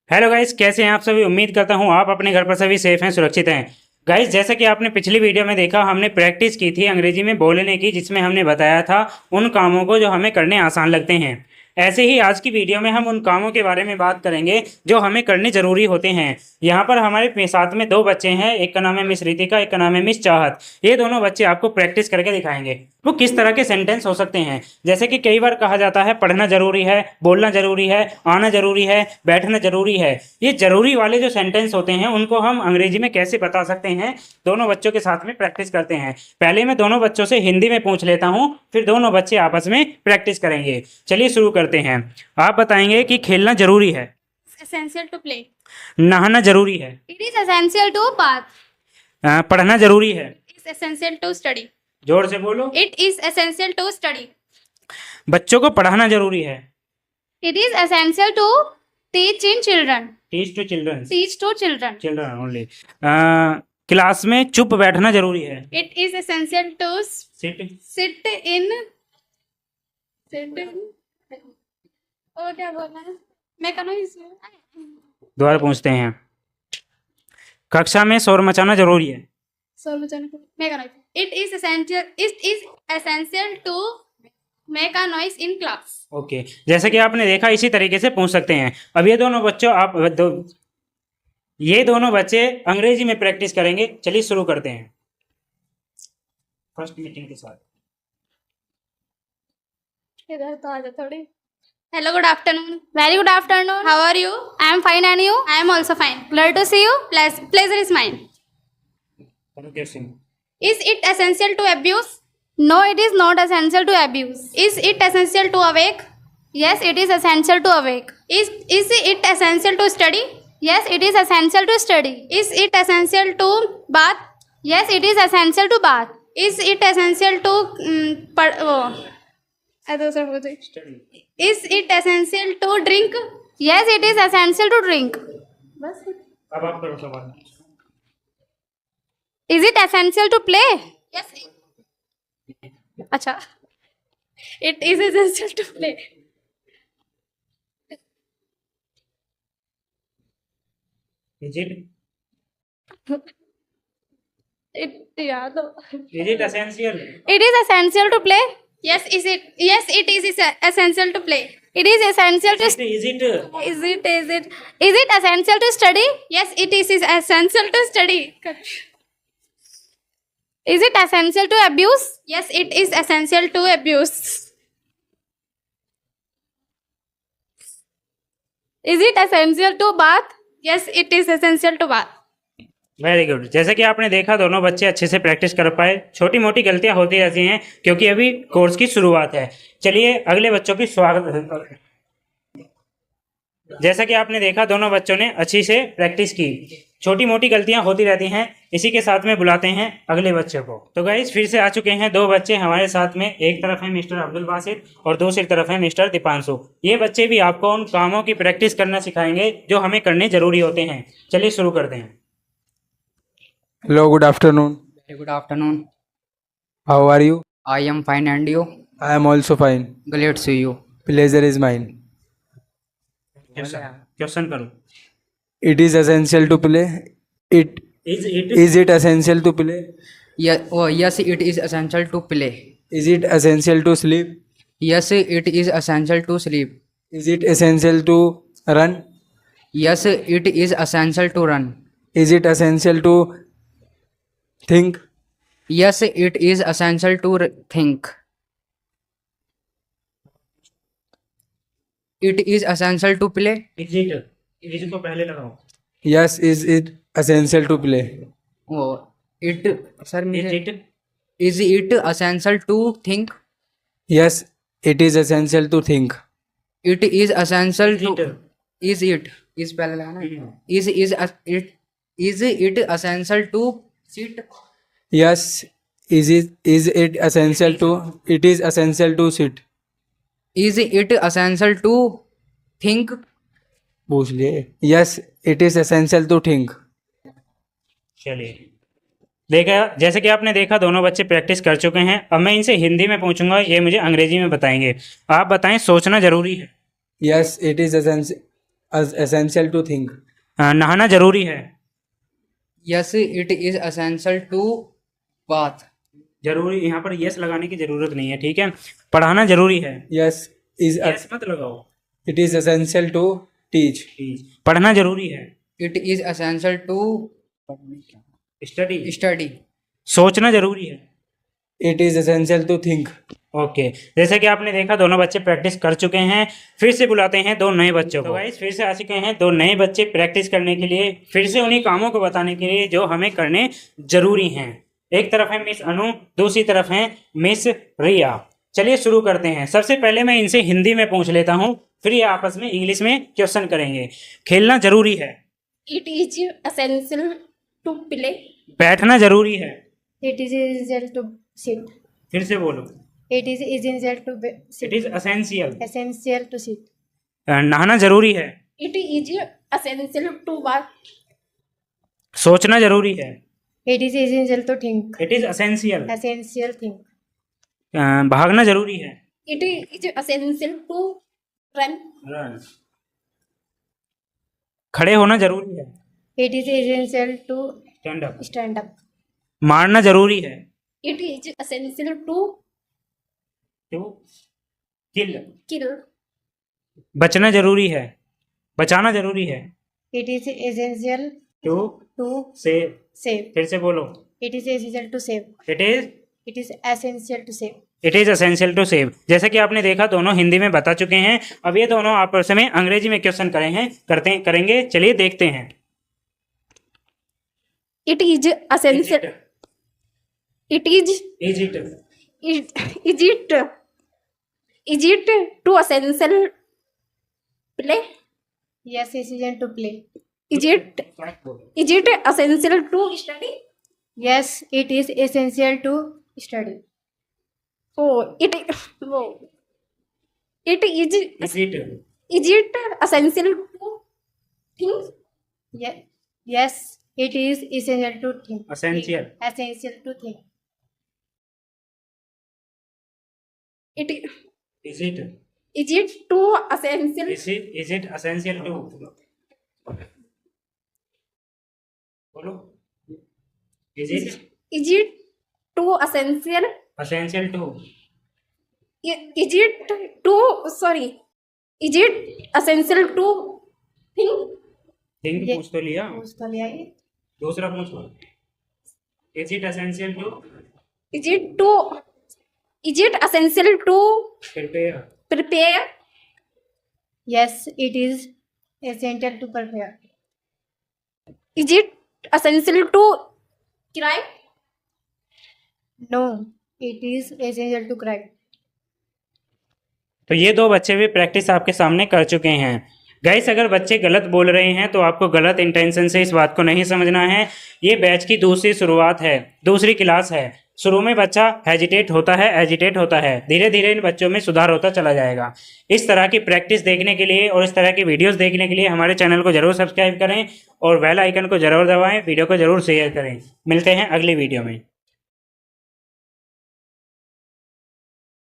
Hello guys, कैसे हैं आप सभी। उम्मीद करता हूं आप अपने घर पर सभी सेफ हैं, सुरक्षित हैं। गाइस, जैसा कि आपने पिछली वीडियो में देखा, हमने प्रैक्टिस की थी अंग्रेजी में बोलने की, जिसमें हमने बताया था उन कामों को जो हमें करने आसान लगते हैं। ऐसे ही आज की वीडियो में हम उन कामों के बारे में बात करेंगे जो हमें करने जरूरी होते हैं। यहाँ पर हमारे साथ में दो बच्चे हैं, एक का नाम है मिस रितिका, एक का नाम है मिस चाहत। ये दोनों बच्चे आपको प्रैक्टिस करके दिखाएंगे वो किस तरह के सेंटेंस हो सकते हैं। जैसे कि कई बार कहा जाता है पढ़ना जरूरी है, बोलना जरूरी है, आना जरूरी है, बैठना जरूरी है। ये जरूरी वाले जो सेंटेंस होते हैं उनको हम अंग्रेजी में कैसे बता सकते हैं, दोनों बच्चों के साथ में प्रैक्टिस करते हैं। पहले मैं दोनों बच्चों से हिंदी में पूछ लेता हूं, फिर दोनों बच्चे आपस में प्रैक्टिस करेंगे। चलिए शुरू करते हैं। आप बताएंगे कि खेलना जरूरी है, Essential to play. नहाना जरूरी है, It is essential to bath. पढ़ना जरूरी है। It is essential to study. जोर से बोलो। It is essential to study. बच्चों को पढ़ाना जरूरी है। It is essential to teach in children. Teach to children, Teach to children. Children only. Class में चुप बैठना जरूरी है। It is essential to sit, sit in. और क्या बोलना है? मैं कहूँ इसमें. दोबारा पूछते हैं। कक्षा में शोर मचाना जरूरी है। शोर मचाने को मैं कहूँ. It is essential. It is essential to make a noise in class. Okay, जैसे कि आपने देखा इसी तरीके से पूछ सकते हैं। अब ये दोनों बच्चे अंग्रेजी में प्रैक्टिस करेंगे। चलिए शुरू करते हैं फर्स्ट मीटिंग के साथ। इधर तो आ जा थोड़ी. Hello, good afternoon. Very good afternoon. How are you? I am fine, and you? I am also fine. Glad to see you. Pleasure is mine. Is it essential to abuse? No, it is not essential to abuse. Is it essential to awake? Yes, it is essential to awake. Is it essential to study? Yes, it is essential to study. Is it essential to bath? Yes, it is essential to bath. Is it essential to Is it essential to drink? Yes, it is essential to drink. बस. अब आप करो सवाल। Is it essential to play? Yes. अच्छा. It is essential to play. Is याद हो. it essential? It is essential to play. Yes, is it? Yes, it is essential to play. It is essential to. Is it essential to study? Yes, it is essential to study. Is it essential to abuse? Yes, it is essential to abuse. Is it essential to bath? Yes, it is essential to bath. Very good. जैसे कि आपने देखा दोनों बच्चे अच्छे से practice कर पाए। छोटी मोटी गलतियां होती रहती हैं क्योंकि अभी कोर्स की शुरुआत है। चलिए अगले बच्चों की स्वागत। जैसा कि आपने देखा दोनों बच्चों ने अच्छी से प्रैक्टिस की। छोटी मोटी गलतियां होती रहती हैं। इसी के साथ में बुलाते हैं अगले बच्चे को। तो गाइस, फिर से आ चुके हैं दो बच्चे हमारे साथ में। एक तरफ है मिस्टर अब्दुल बासित और दूसरी तरफ है मिस्टर दीपांशु। ये बच्चे भी आपको उन कामों की प्रैक्टिस करना सिखाएंगे जो हमें करने जरूरी होते हैं। चलिए शुरू करते हैं। Hello, good afternoon. Very good afternoon. How are you? I am fine, and you? I am also fine. Glad to see you. Pleasure is mine. Question करो। It is essential to play. Is it essential to play? Yeah, oh, yes, it is essential to play. Is it essential to sleep? Yes, it is essential to sleep. Is it essential to run? Yes, it is essential to run. Is it essential to think? Yes, it is essential to think. It is essential to play. Is को पहले लगाओ। Yes, is it essential to play? Oh, it, sir, is it is it essential to think? Yes, it is essential to think. It is essential to. it? Is it? Is पहले लगाना. Is it essential to sit? Yes, is it essential to? It is essential to sit. Is it essential to think? पूछ लिए। Yes, it is essential to think. चलिए देखा, जैसे कि आपने देखा दोनों बच्चे प्रैक्टिस कर चुके हैं। अब मैं इनसे हिंदी में पूछूंगा, ये मुझे अंग्रेजी में बताएंगे। आप बताएं, सोचना जरूरी है। Yes, it is essential. essential to think. नहाना जरूरी है। Yes, it is essential to bath. जरूरी, यहाँ पर यस लगाने की जरूरत नहीं है, ठीक है। पढ़ाना जरूरी है। Yes, यस मत लगाओ। it is essential to teach. पढ़ना जरूरी है। It is essential to study. सोचना जरूरी है। It is essential to think. Okay, जैसे कि आपने देखा दोनों बच्चे प्रैक्टिस कर चुके हैं। फिर से बुलाते हैं दो नए बच्चों को। गाइस फिर से आ चुके हैं दो नए बच्चे प्रैक्टिस करने के लिए, फिर से उन्हीं कामों को बताने के लिए जो हमें करने जरूरी हैं। एक तरफ है मिस अनु, दूसरी तरफ है मिस रिया। चलिए शुरू करते हैं। सबसे पहले मैं इनसे हिंदी में पूछ लेता हूँ, फिर ये आपस में इंग्लिश में क्वेश्चन करेंगे। खेलना जरूरी है। It is essential to play. बैठना जरूरी है। It is essential to sit. फिर से बोलो। It is essential to sit. It is essential. Essential to sit. नहाना जरूरी है। It is essential to bath. सोचना जरूरी है। It is essential to think. It is essential. Essential think. भागना जरूरी है। It is essential to run. खड़े होना जरूरी है। It is essential to stand up. stand up. मारना जरूरी है। It is essential to to kill. kill. बचना जरूरी है। बचाना जरूरी है। It is essential to to save. save. फिर से बोलो। It is essential to save. It It is essential to save. Is essential to save. जैसे कि आपने देखा दोनों हिंदी में बता चुके हैं। अब ये दोनों आपस में अंग्रेजी में क्वेश्चन करेंगे। चलिए देखते हैं। It is essential. It is. Is it Is it to essential play? Yes, essential to play. Is it essential to study? Yes, it is essential to study. Oh, it is it essential to think? Yes, it is essential to think. Essential. Essential to think. It is is it to essential? It essential to बोलो। Is Is it to essential? Essential to Is it to sorry? Is it essential to think? Think ये- पूछ तो लिया, उसका लिया ये. दूसरा पूछो। Is it essential to Is it essential to prepare. prepare? Yes, it is essential to prepare. Is it essential to cry? No, it is essential to cry. तो ये दो बच्चे भी प्रैक्टिस आपके सामने कर चुके हैं। गाइस अगर बच्चे गलत बोल रहे हैं तो आपको गलत इंटेंशन से इस बात को नहीं समझना है। ये बैच की दूसरी शुरुआत है, दूसरी क्लास है। शुरू में बच्चा एजिटेट होता है, धीरे धीरे इन बच्चों में सुधार होता चला जाएगा। इस तरह की प्रैक्टिस देखने के लिए और इस तरह की वीडियोस देखने के लिए हमारे चैनल को जरूर सब्सक्राइब करें और बेल आइकन को जरूर दबाएं, वीडियो को जरूर शेयर करें। मिलते हैं अगली वीडियो में।